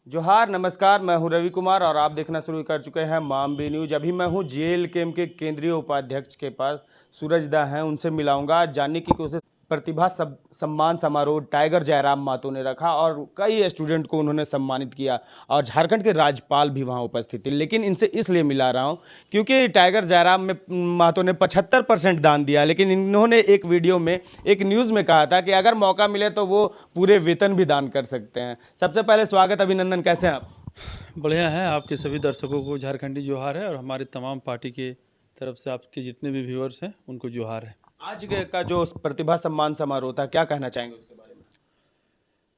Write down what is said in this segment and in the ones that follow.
जोहार नमस्कार, मैं हूं रवि कुमार और आप देखना शुरू कर चुके हैं माम बी न्यूज। अभी मैं हूं जेएल कैंप के केंद्रीय उपाध्यक्ष के पास, सूरज दा हैं, उनसे मिलाऊंगा। आज जानने की कोशिश प्रतिभा सम्मान समारोह टाइगर जयराम मातो ने रखा और कई स्टूडेंट को उन्होंने सम्मानित किया और झारखंड के राज्यपाल भी वहां उपस्थित थे। लेकिन इनसे इसलिए मिला रहा हूं क्योंकि टाइगर जयराम में मातो ने 75% दान दिया, लेकिन इन्होंने एक वीडियो में एक न्यूज़ में कहा था कि अगर मौका मिले तो वो पूरे वेतन भी दान कर सकते हैं। सबसे पहले स्वागत, अभिनंदन, कैसे हैं आप? बढ़िया है। आपके सभी दर्शकों को झारखंडी जोहार है और हमारी तमाम पार्टी के तरफ से आपके जितने भी व्यूअर्स हैं उनको जोहार है। आज का जो प्रतिभा सम्मान समारोह था, क्या कहना चाहेंगे उसके बारे में?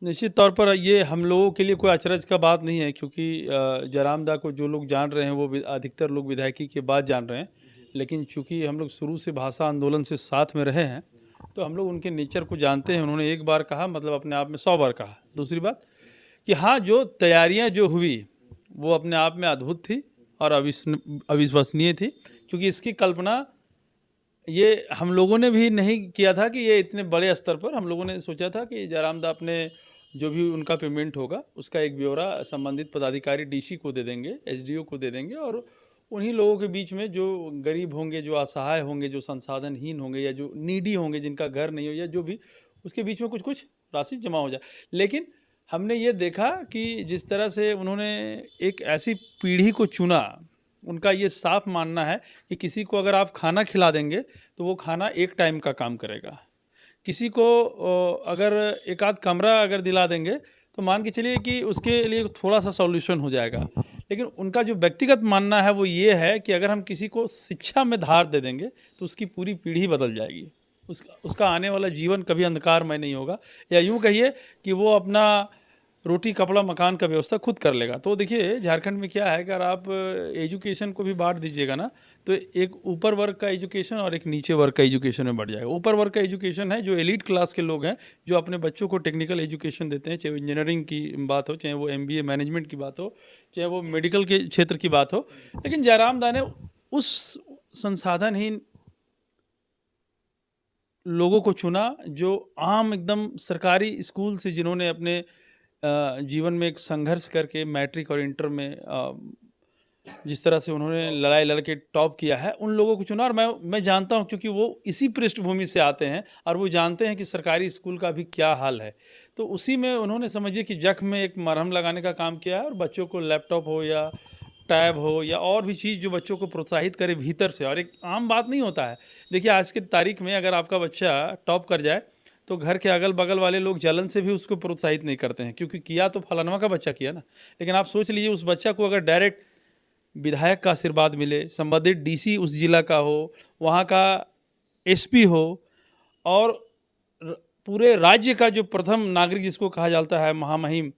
निश्चित तौर पर ये हम लोगों के लिए कोई अचरज का बात नहीं है, क्योंकि जयराम दा को जो लोग जान रहे हैं वो अधिकतर लोग विधायकी के बाद जान रहे हैं। लेकिन चूंकि हम लोग शुरू से भाषा आंदोलन से साथ में रहे हैं तो हम लोग उनके नेचर को जानते हैं। उन्होंने एक बार कहा मतलब अपने आप में 100 बार कहा। दूसरी बात कि हाँ, जो तैयारियां जो हुई वो अपने आप में अद्भुत थी और अविश्वसनीय थी, क्योंकि इसकी कल्पना ये हम लोगों ने भी नहीं किया था कि ये इतने बड़े स्तर पर। हम लोगों ने सोचा था कि जयराम दा अपने जो भी उनका पेमेंट होगा उसका एक ब्यौरा संबंधित पदाधिकारी डीसी को दे देंगे, एसडीओ को दे देंगे, और उन्हीं लोगों के बीच में जो गरीब होंगे, जो असहाय होंगे, जो संसाधनहीन होंगे या जो नीडी होंगे, जिनका घर नहीं हो या जो भी, उसके बीच में कुछ कुछ राशि जमा हो जाए। लेकिन हमने ये देखा कि जिस तरह से उन्होंने एक ऐसी पीढ़ी को चुना, उनका ये साफ मानना है कि किसी को अगर आप खाना खिला देंगे तो वो खाना एक टाइम का काम करेगा। किसी को अगर एक आध कमरा अगर दिला देंगे तो मान के चलिए कि उसके लिए थोड़ा सा सॉल्यूशन हो जाएगा। लेकिन उनका जो व्यक्तिगत मानना है वो ये है कि अगर हम किसी को शिक्षा में धार दे देंगे तो उसकी पूरी पीढ़ी बदल जाएगी, उसका आने वाला जीवन कभी अंधकारमय नहीं होगा, या यूँ कहिए कि वो अपना रोटी कपड़ा मकान का व्यवस्था खुद कर लेगा। तो देखिए झारखंड में क्या है, अगर आप एजुकेशन को भी बांट दीजिएगा ना तो एक ऊपर वर्ग का एजुकेशन और एक नीचे वर्ग का एजुकेशन में बढ़ जाएगा। ऊपर वर्ग का एजुकेशन है जो एलीट क्लास के लोग हैं, जो अपने बच्चों को टेक्निकल एजुकेशन देते हैं, चाहे वो इंजीनियरिंग की बात हो, चाहे वो MBA मैनेजमेंट की बात हो, चाहे वो मेडिकल के क्षेत्र की बात हो। लेकिन जयराम दा ने उस संसाधनहीन लोगों को चुना जो आम एकदम सरकारी स्कूल से, जिन्होंने अपने जीवन में एक संघर्ष करके मैट्रिक और इंटर में जिस तरह से उन्होंने लड़ाई लड़ के टॉप किया है, उन लोगों को चुना। और मैं जानता हूं, क्योंकि वो इसी पृष्ठभूमि से आते हैं और वो जानते हैं कि सरकारी स्कूल का भी क्या हाल है। तो उसी में उन्होंने, समझिए कि जख्म में एक मरहम लगाने का काम किया है, और बच्चों को लैपटॉप हो या टैब हो या और भी चीज़ जो बच्चों को प्रोत्साहित करे भीतर से। और एक आम बात नहीं होता है। देखिए आज की तारीख में अगर आपका बच्चा टॉप कर जाए तो घर के अगल बगल वाले लोग जलन से भी उसको प्रोत्साहित नहीं करते हैं, क्योंकि किया तो फलानवा का बच्चा किया ना। लेकिन आप सोच लीजिए उस बच्चा को अगर डायरेक्ट विधायक का आशीर्वाद मिले, संबंधित डीसी उस जिला का हो, वहाँ का एसपी हो, और पूरे राज्य का जो प्रथम नागरिक जिसको कहा जाता है महामहिम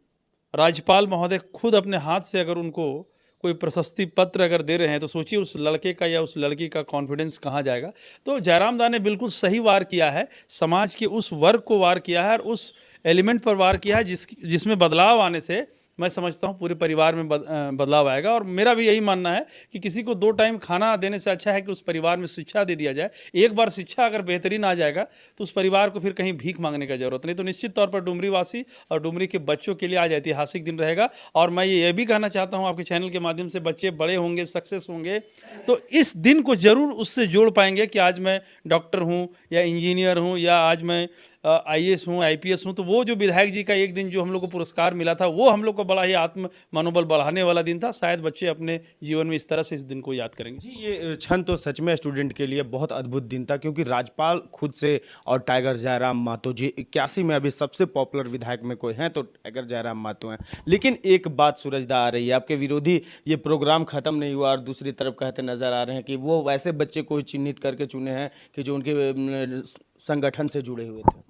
राज्यपाल महोदय खुद अपने हाथ से अगर उनको कोई प्रशस्ति पत्र अगर दे रहे हैं, तो सोचिए उस लड़के का या उस लड़की का कॉन्फिडेंस कहाँ जाएगा। तो जयराम दा ने बिल्कुल सही वार किया है, समाज के उस वर्ग को वार किया है और उस एलिमेंट पर वार किया है जिसमें बदलाव आने से मैं समझता हूँ पूरे परिवार में बदलाव आएगा। और मेरा भी यही मानना है कि किसी को 2 टाइम खाना देने से अच्छा है कि उस परिवार में शिक्षा दे दिया जाए। एक बार शिक्षा अगर बेहतरीन आ जाएगा तो उस परिवार को फिर कहीं भीख मांगने का जरूरत नहीं। तो निश्चित तौर पर डुमरी वासी और डुमरी के बच्चों के लिए आज ऐतिहासिक दिन रहेगा। और मैं ये भी कहना चाहता हूँ आपके चैनल के माध्यम से, बच्चे बड़े होंगे, सक्सेस होंगे, तो इस दिन को जरूर उससे जोड़ पाएंगे कि आज मैं डॉक्टर हूँ या इंजीनियर हूँ या आज मैं IAS हूँ, IPS हूँ। तो वो जो विधायक जी का एक दिन जो हम लोग को पुरस्कार मिला था, वो हम लोग को बड़ा ही आत्म मनोबल बढ़ाने वाला दिन था। शायद बच्चे अपने जीवन में इस तरह से इस दिन को याद करेंगे। जी, ये क्षण तो सच में स्टूडेंट के लिए बहुत अद्भुत दिन था, क्योंकि राज्यपाल खुद से और टाइगर जयराम मातो जी 81 में अभी सबसे पॉपुलर विधायक में कोई हैं तो टाइगर जयराम मातो हैं। लेकिन एक बात सूरजदा आ रही है, आपके विरोधी ये प्रोग्राम खत्म नहीं हुआ और दूसरी तरफ कहते नजर आ रहे हैं कि वो वैसे बच्चे को चिन्हित करके चुने हैं कि जो उनके संगठन से जुड़े हुए थे।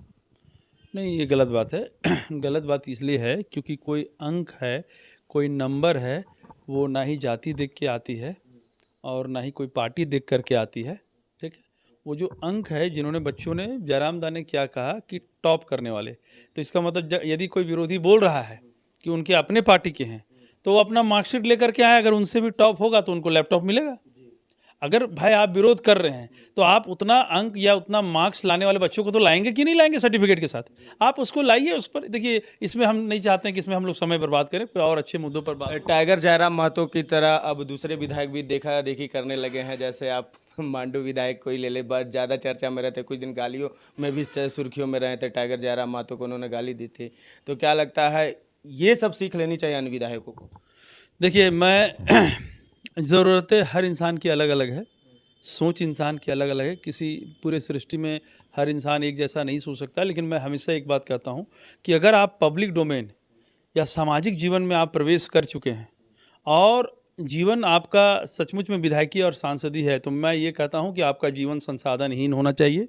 नहीं, ये गलत बात है। गलत बात इसलिए है क्योंकि कोई अंक है, कोई नंबर है, वो ना ही जाति देख के आती है और ना ही कोई पार्टी देख करके आती है। ठीक है, वो जो अंक है, जिन्होंने बच्चों ने, जयराम दा ने क्या कहा कि टॉप करने वाले, तो इसका मतलब यदि कोई विरोधी बोल रहा है कि उनके अपने पार्टी के हैं तो वो अपना मार्कशीट लेकर के आए, अगर उनसे भी टॉप होगा तो उनको लैपटॉप मिलेगा। अगर भाई आप विरोध कर रहे हैं तो आप उतना अंक या उतना मार्क्स लाने वाले बच्चों को तो लाएंगे कि नहीं लाएंगे सर्टिफिकेट के साथ? आप उसको लाइए उस पर। देखिए इसमें हम नहीं चाहते हैं कि इसमें हम लोग समय बर्बाद करें, कोई और अच्छे मुद्दों पर बात। टाइगर जयराम महतो की तरह अब दूसरे विधायक भी देखा देखी करने लगे हैं, जैसे आप मांडू विधायक को ही ले ले, बहुत ज़्यादा चर्चा में रहते, कुछ दिन गालियों में भी सुर्खियों में रहे थे, टाइगर जयराम महतो को उन्होंने गाली दी थी। तो क्या लगता है ये सब सीख लेनी चाहिए अन्य विधायकों को? देखिए मैं ज़रूरतें हर इंसान की अलग अलग है, सोच इंसान की अलग अलग है, किसी पूरे सृष्टि में हर इंसान एक जैसा नहीं सोच सकता। लेकिन मैं हमेशा एक बात कहता हूँ कि अगर आप पब्लिक डोमेन या सामाजिक जीवन में आप प्रवेश कर चुके हैं और जीवन आपका सचमुच में विधायकी और सांसदी है, तो मैं ये कहता हूँ कि आपका जीवन संसाधनहीन होना चाहिए।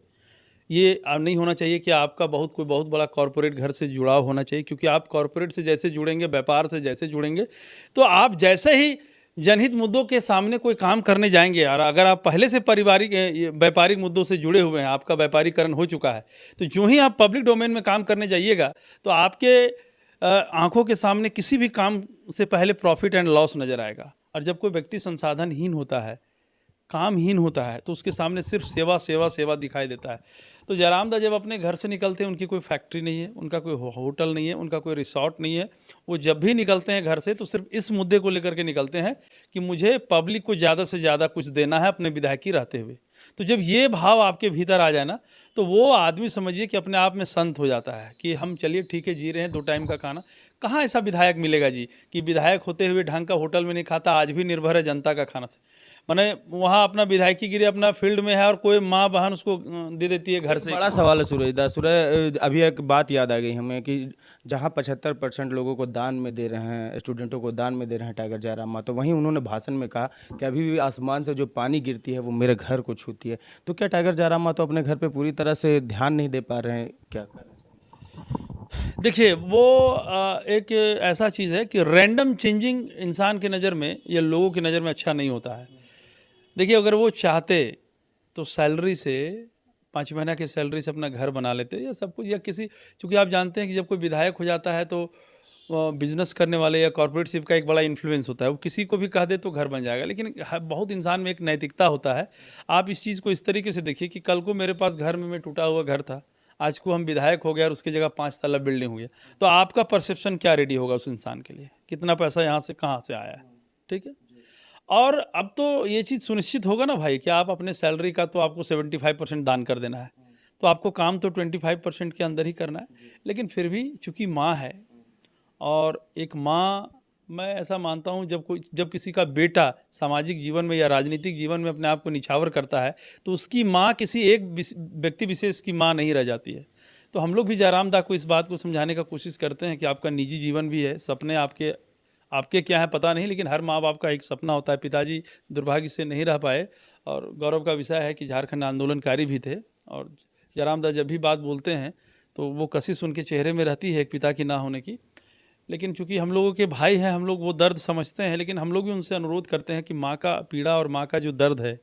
ये नहीं होना चाहिए कि आपका कोई बहुत बड़ा कॉरपोरेट घर से जुड़ाव होना चाहिए, क्योंकि आप कॉरपोरेट से जैसे जुड़ेंगे, व्यापार से जैसे जुड़ेंगे, तो आप जैसे ही जनहित मुद्दों के सामने कोई काम करने जाएंगे, और अगर आप पहले से पारिवारिक व्यापारिक मुद्दों से जुड़े हुए हैं, आपका व्यापारीकरण हो चुका है, तो जो ही आप पब्लिक डोमेन में काम करने जाइएगा तो आपके आंखों के सामने किसी भी काम से पहले प्रॉफिट एंड लॉस नज़र आएगा। और जब कोई व्यक्ति संसाधनहीन होता है, कामहीन होता है, तो उसके सामने सिर्फ सेवा सेवा सेवा दिखाई देता है। तो जयराम दा जब अपने घर से निकलते हैं, उनकी कोई फैक्ट्री नहीं है, उनका कोई होटल नहीं है, उनका कोई रिसॉर्ट नहीं है। वो जब भी निकलते हैं घर से तो सिर्फ इस मुद्दे को लेकर के निकलते हैं कि मुझे पब्लिक को ज़्यादा से ज़्यादा कुछ देना है अपने विधायकी रहते हुए। तो जब ये भाव आपके भीतर आ जाए ना, तो वो आदमी समझिए कि अपने आप में संत हो जाता है कि हम चलिए ठीक है, जी रहे हैं, 2 टाइम का खाना। कहाँ ऐसा विधायक मिलेगा जी कि विधायक होते हुए ढंग का होटल में नहीं खाता, आज भी निर्भर है जनता का खाना से। माने वहाँ अपना विधायकी गिरी अपना फील्ड में है और कोई माँ बहन उसको दे देती है घर से। बड़ा सवाल है सूरज, अभी एक बात याद आ गई हमें कि जहाँ 75% लोगों को दान में दे रहे हैं, स्टूडेंटों को दान में दे रहे हैं टाइगर जयराम महतो, वहीं उन्होंने भाषण में कहा कि अभी भी आसमान से जो पानी गिरती है वो मेरे घर को छूती है। तो क्या टाइगर जयराम महतो अपने घर पे पूरी तरह से ध्यान नहीं दे पा रहे हैं, क्या करें? देखिए वो एक ऐसा चीज़ है कि रैंडम चेंजिंग इंसान की नज़र में या लोगों की नज़र में अच्छा नहीं होता है। देखिए अगर वो चाहते तो सैलरी से 5 महीना की सैलरी से अपना घर बना लेते या सब कुछ, या किसी, चूँकि आप जानते हैं कि जब कोई विधायक हो जाता है तो बिजनेस करने वाले या कॉर्पोरेटशिप का एक बड़ा इन्फ्लुएंस होता है, वो किसी को भी कह दे तो घर बन जाएगा। लेकिन बहुत इंसान में एक नैतिकता होता है। आप इस चीज़ को इस तरीके से देखिए कि कल को मेरे पास घर में टूटा हुआ घर था, आज को हम विधायक हो गए और उसकी जगह 5 तल्ला बिल्डिंग हो गया, तो आपका परसेप्शन क्या रेडी होगा उस इंसान के लिए, कितना पैसा यहाँ से कहाँ से आया है, ठीक है। और अब तो ये चीज़ सुनिश्चित होगा ना भाई कि आप अपने सैलरी का तो आपको 75% दान कर देना है, तो आपको काम तो 25% के अंदर ही करना है। लेकिन फिर भी चूँकि माँ है, और एक माँ, मैं ऐसा मानता हूँ जब किसी का बेटा सामाजिक जीवन में या राजनीतिक जीवन में अपने आप को निछावर करता है, तो उसकी माँ किसी एक व्यक्ति विशेष की माँ नहीं रह जाती है। तो हम लोग भी जयराम दा को इस बात को समझाने का कोशिश करते हैं कि आपका निजी जीवन भी है, सपने आपके क्या है पता नहीं, लेकिन हर माँ बाप का एक सपना होता है। पिताजी दुर्भाग्य से नहीं रह पाए, और गौरव का विषय है कि झारखंड आंदोलनकारी भी थे, और जयराम दा जब भी बात बोलते हैं तो वो कशिश उनके चेहरे में रहती है एक पिता की ना होने की। लेकिन चूंकि हम लोगों के भाई हैं, हम लोग वो दर्द समझते हैं, लेकिन हम लोग भी उनसे अनुरोध करते हैं कि माँ का पीड़ा और माँ का जो दर्द है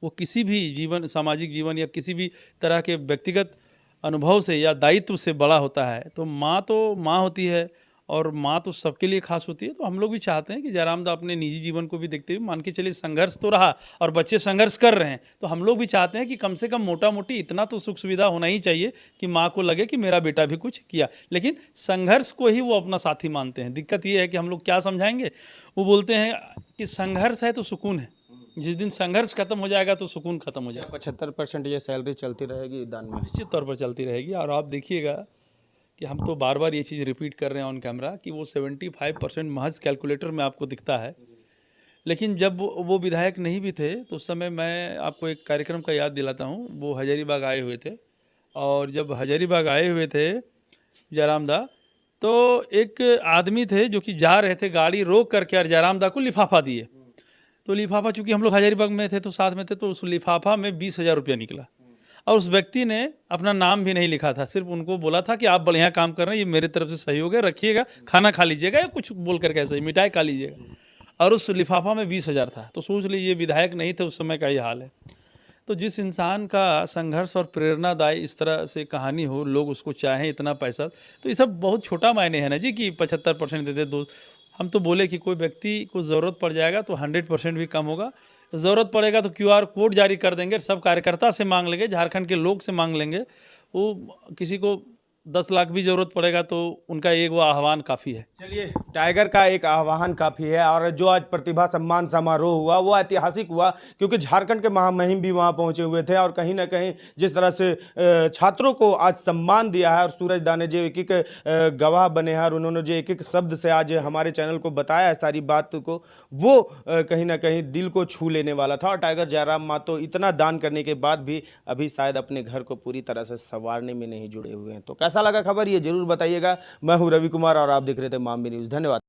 वो किसी भी जीवन, सामाजिक जीवन या किसी भी तरह के व्यक्तिगत अनुभव से या दायित्व से बड़ा होता है। तो माँ होती है, और माँ तो सबके लिए खास होती है। तो हम लोग भी चाहते हैं कि जयराम दा अपने निजी जीवन को भी देखते हुए, मान के चलिए संघर्ष तो रहा और बच्चे संघर्ष कर रहे हैं, तो हम लोग भी चाहते हैं कि कम से कम मोटा मोटी इतना तो सुख सुविधा होना ही चाहिए कि माँ को लगे कि मेरा बेटा भी कुछ किया। लेकिन संघर्ष को ही वो अपना साथी मानते हैं। दिक्कत ये है कि हम लोग क्या समझाएंगे, वो बोलते हैं कि संघर्ष है तो सुकून है, जिस दिन संघर्ष खत्म हो जाएगा तो सुकून खत्म हो जाएगा। 75% ये सैलरी चलती रहेगी दान में? निश्चित तौर पर चलती रहेगी। और आप देखिएगा कि हम तो बार बार ये चीज़ रिपीट कर रहे हैं ऑन कैमरा कि वो 75% महज कैलकुलेटर में आपको दिखता है। लेकिन जब वो विधायक नहीं भी थे तो उस समय, मैं आपको एक कार्यक्रम का याद दिलाता हूँ, वो हजारीबाग आए हुए थे, और जब हजारीबाग आए हुए थे जयराम दा, तो एक आदमी थे जो कि जा रहे थे, गाड़ी रोक करके और जयराम दा को लिफाफा दिए। तो लिफाफा, चूँकि हम लोग हजारीबाग में थे तो साथ में थे, तो उस लिफाफा में 20,000 रुपया निकला, और उस व्यक्ति ने अपना नाम भी नहीं लिखा था, सिर्फ उनको बोला था कि आप बढ़िया काम कर रहे हैं, ये मेरे तरफ से सहयोग है, रखिएगा, खाना खा लीजिएगा, या कुछ बोल कर कैसे मिठाई खा लीजिएगा। और उस लिफाफा में 20,000 था। तो सोच लीजिए, ये विधायक नहीं थे उस समय का ये हाल है। तो जिस इंसान का संघर्ष और प्रेरणादायी इस तरह से कहानी हो, लोग उसको चाहें, इतना पैसा, तो ये सब बहुत छोटा मायने है ना जी कि 75% देते। हम तो बोले कि कोई व्यक्ति को ज़रूरत पड़ जाएगा तो 100% भी कम होगा। ज़रूरत पड़ेगा तो QR कोड जारी कर देंगे, सब कार्यकर्ता से मांग लेंगे, झारखंड के लोग से मांग लेंगे। वो किसी को 10 लाख भी ज़रूरत पड़ेगा तो उनका एक वो आह्वान काफ़ी है। चलिए, टाइगर का एक आह्वान काफ़ी है और जो आज प्रतिभा सम्मान समारोह हुआ वो ऐतिहासिक हुआ, क्योंकि झारखंड के महामहिम भी वहाँ पहुँचे हुए थे और कहीं ना कहीं जिस तरह से छात्रों को आज सम्मान दिया है और सूरजदा ने जो एक एक गवाह बने हैं और उन्होंने जो एक एक शब्द से आज हमारे चैनल को बताया है सारी बात को, वो कहीं ना कहीं दिल को छू लेने वाला था। और टाइगर जयराम मातो इतना दान करने के बाद भी अभी शायद अपने घर को पूरी तरह से संवारने में नहीं जुड़े हुए हैं। तो कैसा लगा खबर ये जरूर बताइएगा। मैं हूं रवि कुमार और आप देख रहे थे मामबी न्यूज़। धन्यवाद।